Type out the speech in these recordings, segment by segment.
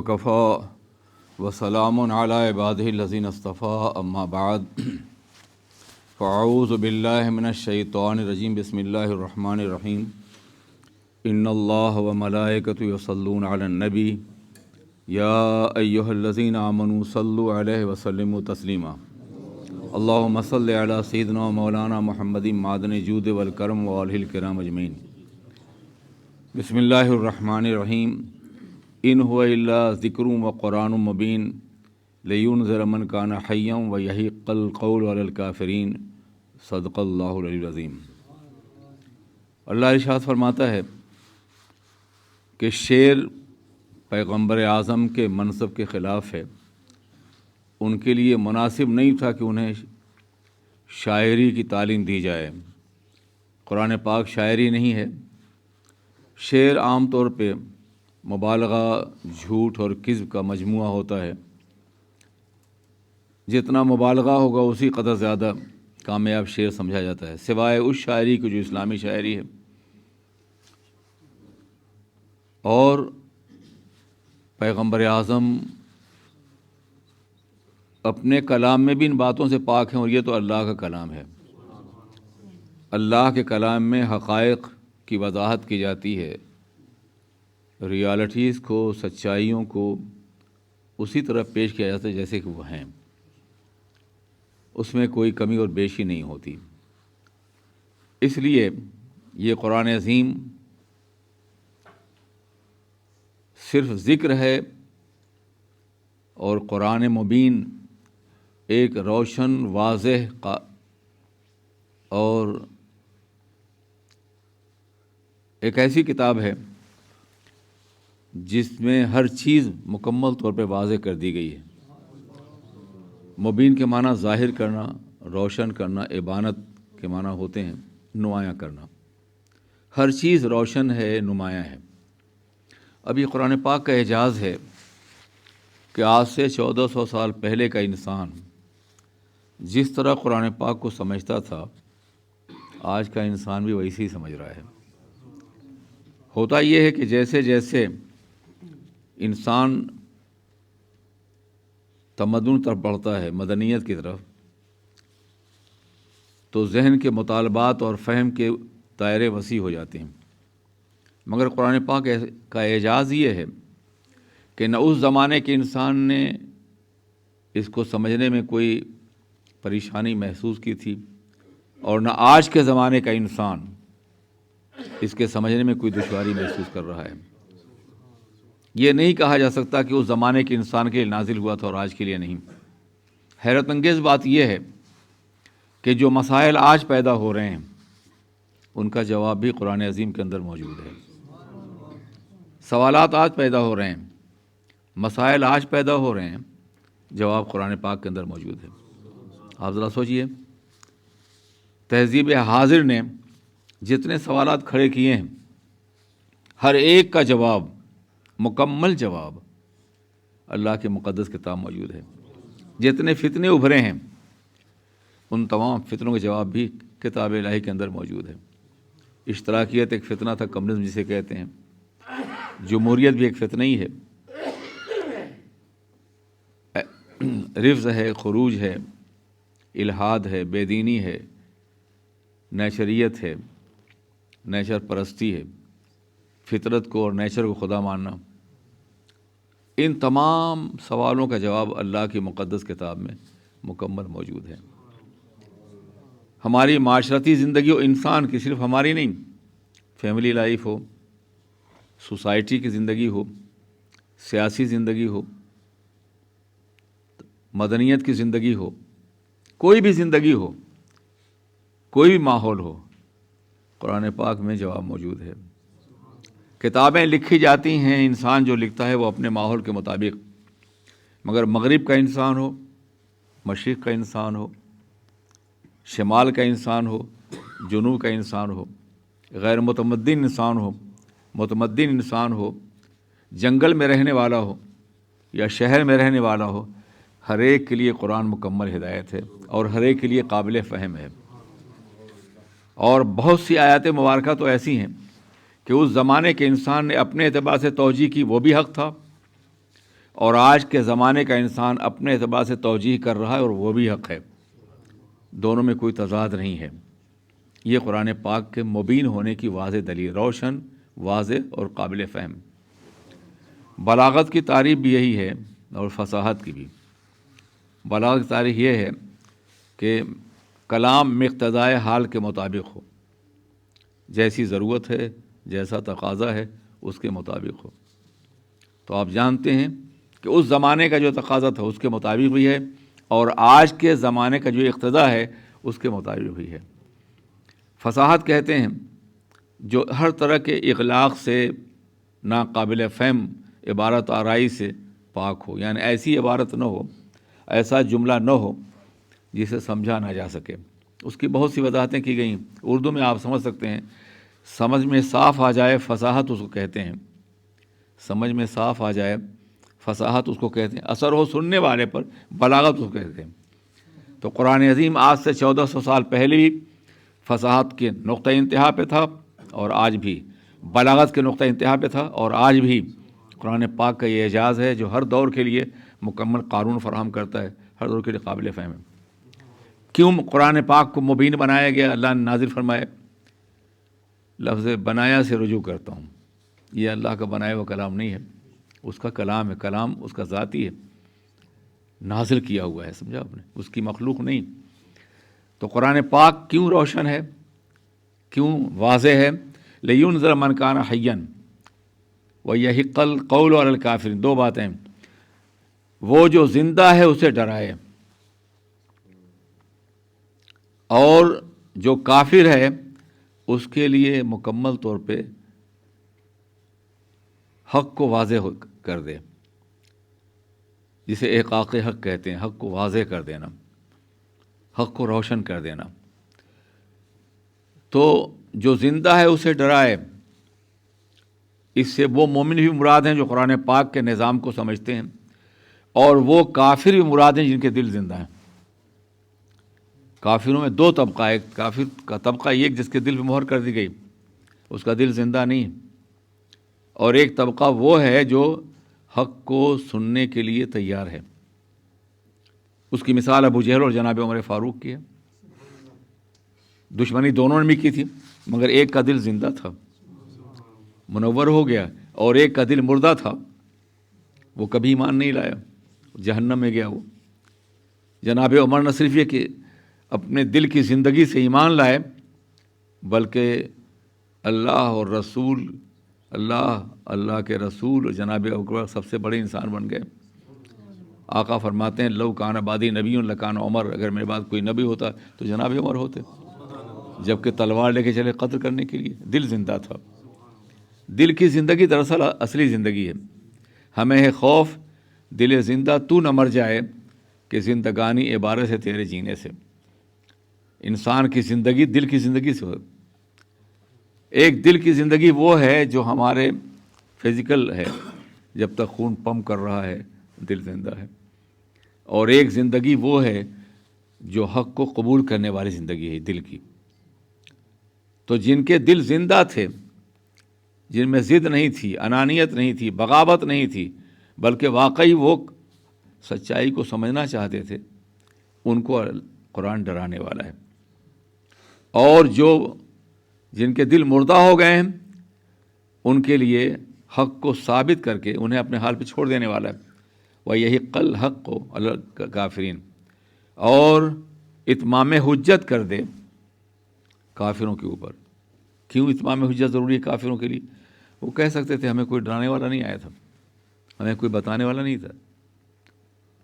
وکفا وسلام علی عبادہ الذین اصطفیٰ اما بعد فاعوذ باللہ من الشیطان الرجیم بسم اللہ الرحمن الرحیم ان اللہ وملائکتہ یصلون علی النبی یا ایہا الذین آمنوا صلوا علیہ وسلموا تسلیما اللہم صلی علی سیدنا مولانا محمد معدن جود والکرم وآلہ الکرام اجمعین۔ بسم اللہ الرحمن الرحیم۔ ان هو الا ذکر و قرآن مبین لینذر من کان حیا ویحق القول علی الکافرین صدق اللہ العلی العظیم۔ اللہ ارشاد فرماتا ہے کہ شعر پیغمبر اعظم کے منصب کے خلاف ہے، ان کے لیے مناسب نہیں تھا کہ انہیں شاعری کی تعلیم دی جائے۔ قرآن پاک شاعری نہیں ہے۔ شعر عام طور پہ مبالغہ، جھوٹ اور کذب کا مجموعہ ہوتا ہے۔ جتنا مبالغہ ہوگا اسی قدر زیادہ کامیاب شعر سمجھا جاتا ہے، سوائے اس شاعری کی جو اسلامی شاعری ہے۔ اور پیغمبر اعظم اپنے کلام میں بھی ان باتوں سے پاک ہیں، اور یہ تو اللہ کا کلام ہے۔ اللہ کے کلام میں حقائق کی وضاحت کی جاتی ہے، ریالٹیز کو، سچائیوں کو اسی طرح پیش کیا جاتا ہے جیسے کہ وہ ہیں، اس میں کوئی کمی اور بیشی نہیں ہوتی۔ اس لیے یہ قرآن عظیم صرف ذکر ہے، اور قرآن مبین ایک روشن، واضح اور ایک ایسی کتاب ہے جس میں ہر چیز مکمل طور پہ واضح کر دی گئی ہے۔ مبین کے معنی ظاہر کرنا، روشن کرنا، ابانت کے معنی ہوتے ہیں نمایاں کرنا۔ ہر چیز روشن ہے، نمایاں ہے۔ اب یہ قرآن پاک کا اعجاز ہے کہ آج سے 1400 سال پہلے کا انسان جس طرح قرآن پاک کو سمجھتا تھا، آج کا انسان بھی ویسے ہی سمجھ رہا ہے۔ ہوتا یہ ہے کہ جیسے جیسے انسان تمدن طرف بڑھتا ہے، مدنیت کی طرف، تو ذہن کے مطالبات اور فہم کے دائرے وسیع ہو جاتے ہیں۔ مگر قرآن پاک کا اعجاز یہ ہے کہ نہ اس زمانے کے انسان نے اس کو سمجھنے میں کوئی پریشانی محسوس کی تھی، اور نہ آج کے زمانے کا انسان اس کے سمجھنے میں کوئی دشواری محسوس کر رہا ہے۔ یہ نہیں کہا جا سکتا کہ اس زمانے کے انسان کے لیے نازل ہوا تھا اور آج کے لیے نہیں۔ حیرت انگیز بات یہ ہے کہ جو مسائل آج پیدا ہو رہے ہیں ان کا جواب بھی قرآن عظیم کے اندر موجود ہے۔ سوالات آج پیدا ہو رہے ہیں، مسائل آج پیدا ہو رہے ہیں، جواب قرآن پاک کے اندر موجود ہے۔ آپ ذرا سوچئے، تہذیب حاضر نے جتنے سوالات کھڑے کیے ہیں، ہر ایک کا جواب، مکمل جواب اللہ کے مقدس کتاب موجود ہے۔ جتنے فتنے ابھرے ہیں ان تمام فتنوں کے جواب بھی کتاب الہی کے اندر موجود ہے۔ اشتراکیت ایک فتنہ تھا، کمیونزم جسے کہتے ہیں۔ جمہوریت بھی ایک فتنہ ہی ہے۔ رفض ہے، خروج ہے، الحاد ہے، بے دینی ہے، نیچریت ہے، نیچر پرستی ہے، فطرت کو اور نیچر کو خدا ماننا۔ ان تمام سوالوں کا جواب اللہ کی مقدس کتاب میں مکمل موجود ہے۔ ہماری معاشرتی زندگی و انسان کی، صرف ہماری نہیں، فیملی لائف ہو، سوسائٹی کی زندگی ہو، سیاسی زندگی ہو، مدنیت کی زندگی ہو، کوئی بھی زندگی ہو، کوئی بھی ماحول ہو، قرآن پاک میں جواب موجود ہے۔ کتابیں لکھی جاتی ہیں، انسان جو لکھتا ہے وہ اپنے ماحول کے مطابق، مگر مغرب کا انسان ہو، مشرق کا انسان ہو، شمال کا انسان ہو، جنوب کا انسان ہو، غیر متمدن انسان ہو، متمدن انسان ہو، جنگل میں رہنے والا ہو یا شہر میں رہنے والا ہو، ہر ایک کے لیے قرآن مکمل ہدایت ہے اور ہر ایک کے لیے قابل فہم ہے۔ اور بہت سی آیات مبارکہ تو ایسی ہیں کہ اس زمانے کے انسان نے اپنے اعتبار سے توجیہ کی، وہ بھی حق تھا، اور آج کے زمانے کا انسان اپنے اعتبار سے توجیہ کر رہا ہے اور وہ بھی حق ہے، دونوں میں کوئی تضاد نہیں ہے۔ یہ قرآن پاک کے مبین ہونے کی واضح دلیل، روشن، واضح اور قابل فہم۔ بلاغت کی تعریف بھی یہی ہے اور فصاحت کی بھی۔ بلاغت کی تعریف یہ ہے کہ کلام مقتضائے حال کے مطابق ہو، جیسی ضرورت ہے، جیسا تقاضا ہے اس کے مطابق ہو۔ تو آپ جانتے ہیں کہ اس زمانے کا جو تقاضا تھا اس کے مطابق بھی ہے، اور آج کے زمانے کا جو اقتضا ہے اس کے مطابق بھی ہے۔ فصاحت کہتے ہیں جو ہر طرح کے اغلاق سے، ناقابل فہم عبارت آرائی سے پاک ہو، یعنی ایسی عبارت نہ ہو، ایسا جملہ نہ ہو جسے سمجھا نہ جا سکے۔ اس کی بہت سی وضاحتیں کی گئیں، اردو میں آپ سمجھ سکتے ہیں، سمجھ میں صاف آ جائے فصاحت اس کو کہتے ہیں، سمجھ میں صاف آ جائے فصاحت اس کو کہتے ہیں، اثر ہو سننے والے پر بلاغت اس کو کہتے ہیں۔ تو قرآن عظیم آج سے 1400 سال پہلے بھی فصاحت کے نقطہ انتہا پہ تھا، اور آج بھی بلاغت کے نقطہ انتہا پہ تھا، اور آج بھی قرآن پاک کا یہ اعجاز ہے جو ہر دور کے لیے مکمل قانون فراہم کرتا ہے، ہر دور کے لیے قابل فہم ہے۔ کیوں قرآن پاک کو مبین بنایا گیا؟ اللہ نے نازل فرمائے، لفظ بنایا سے رجوع کرتا ہوں، یہ اللہ کا بنایا ہوا کلام نہیں ہے، اس کا کلام ہے، کلام اس کا ذاتی ہے، نازل کیا ہوا ہے، سمجھا آپ نے، اس کی مخلوق نہیں۔ تو قرآن پاک کیوں روشن ہے، کیوں واضح ہے؟ لِيُنذِرَ مَنْ كَانَ حَيًّا وَيَحِقَّ الْقَوْلُ عَلَى الْكَافِرِينَ۔ دو باتیں، وہ جو زندہ ہے اسے ڈرائے، اور جو کافر ہے اس کے لیے مکمل طور پہ حق کو واضح کر دے، جسے احقاق حق کہتے ہیں، حق کو واضح کر دینا، حق کو روشن کر دینا۔ تو جو زندہ ہے اسے ڈرائے، اس سے وہ مومن بھی مراد ہیں جو قرآن پاک کے نظام کو سمجھتے ہیں، اور وہ کافر بھی مراد ہیں جن کے دل زندہ ہیں۔ کافروں میں دو طبقہ، ایک کافر کا طبقہ ایک جس کے دل پہ مہر کر دی گئی، اس کا دل زندہ نہیں، اور ایک طبقہ وہ ہے جو حق کو سننے کے لیے تیار ہے۔ اس کی مثال ابو جہل اور جناب عمر فاروق کی ہے۔ دشمنی دونوں نے بھی کی تھی، مگر ایک کا دل زندہ تھا، منور ہو گیا، اور ایک کا دل مردہ تھا، وہ کبھی ایمان نہیں لایا، جہنم میں گیا وہ۔ جناب عمر نہ صرف یہ کہ اپنے دل کی زندگی سے ایمان لائے، بلکہ اللہ اور رسول، اللہ کے رسول اور جناب اکبر سب سے بڑے انسان بن گئے۔ آقا فرماتے ہیں لو کان بعدی نبی لکان عمر، اگر میرے بعد کوئی نبی ہوتا تو جناب عمر ہوتے، جبکہ تلوار لے کے چلے قتل کرنے کے لیے۔ دل زندہ تھا۔ دل کی زندگی دراصل اصلی زندگی ہے۔ ہمیں ہے خوف دل زندہ تو نہ مر جائے کہ زندگانی عبارت ہے تیرے جینے سے۔ انسان کی زندگی دل کی زندگی سے ہو۔ ایک دل کی زندگی وہ ہے جو ہمارے فزیکل ہے، جب تک خون پمپ کر رہا ہے دل زندہ ہے، اور ایک زندگی وہ ہے جو حق کو قبول کرنے والی زندگی ہے دل کی۔ تو جن کے دل زندہ تھے، جن میں ضد نہیں تھی، انانیت نہیں تھی، بغاوت نہیں تھی، بلکہ واقعی وہ سچائی کو سمجھنا چاہتے تھے، ان کو قرآن ڈرانے والا ہے۔ اور جن کے دل مردہ ہو گئے ہیں، ان کے لیے حق کو ثابت کر کے انہیں اپنے حال پہ چھوڑ دینے والا ہے۔ وَيَحِقَّ الْحَقُّ عَلَى الْكَافِرِينَ، اور اتمام حجت کر دے کافروں کے اوپر۔ کیوں اتمام حجت ضروری ہے کافروں کے لیے؟ وہ کہہ سکتے تھے ہمیں کوئی ڈرانے والا نہیں آیا تھا، ہمیں کوئی بتانے والا نہیں تھا،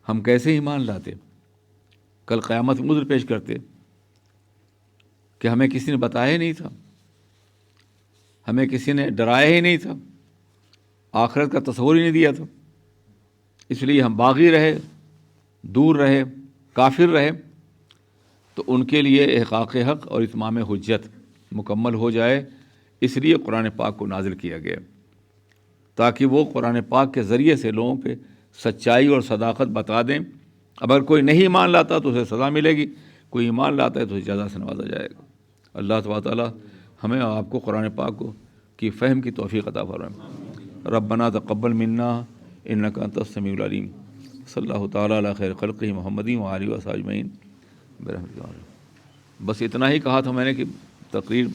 ہم کیسے ایمان لاتے؟ کل قیامت میں عذر پیش کرتے کہ ہمیں کسی نے بتایا ہی نہیں تھا، ہمیں کسی نے ڈرایا ہی نہیں تھا، آخرت کا تصور ہی نہیں دیا تھا، اس لیے ہم باغی رہے، دور رہے، کافر رہے۔ تو ان کے لیے احقاق حق اور اتمام حجت مکمل ہو جائے، اس لیے قرآن پاک کو نازل کیا گیا، تاکہ وہ قرآن پاک کے ذریعے سے لوگوں پہ سچائی اور صداقت بتا دیں۔ اگر کوئی نہیں ایمان لاتا تو اسے سزا ملے گی، کوئی ایمان لاتا ہے تو اسے جزا سے نوازا جائے گا۔ اللہ تبارک و تعالیٰ ہمیں آپ کو قرآن پاک کو کی فہم کی توفیق عطا فرمائے۔ ربنا تقبل منا انک انت السمیع العلیم. صلی اللہ تعالیٰ علی خیر خلقہ محمد و آلہ وصحبہ اجمعین برحمتک. بس اتنا ہی کہا تھا میں نے کہ تقریر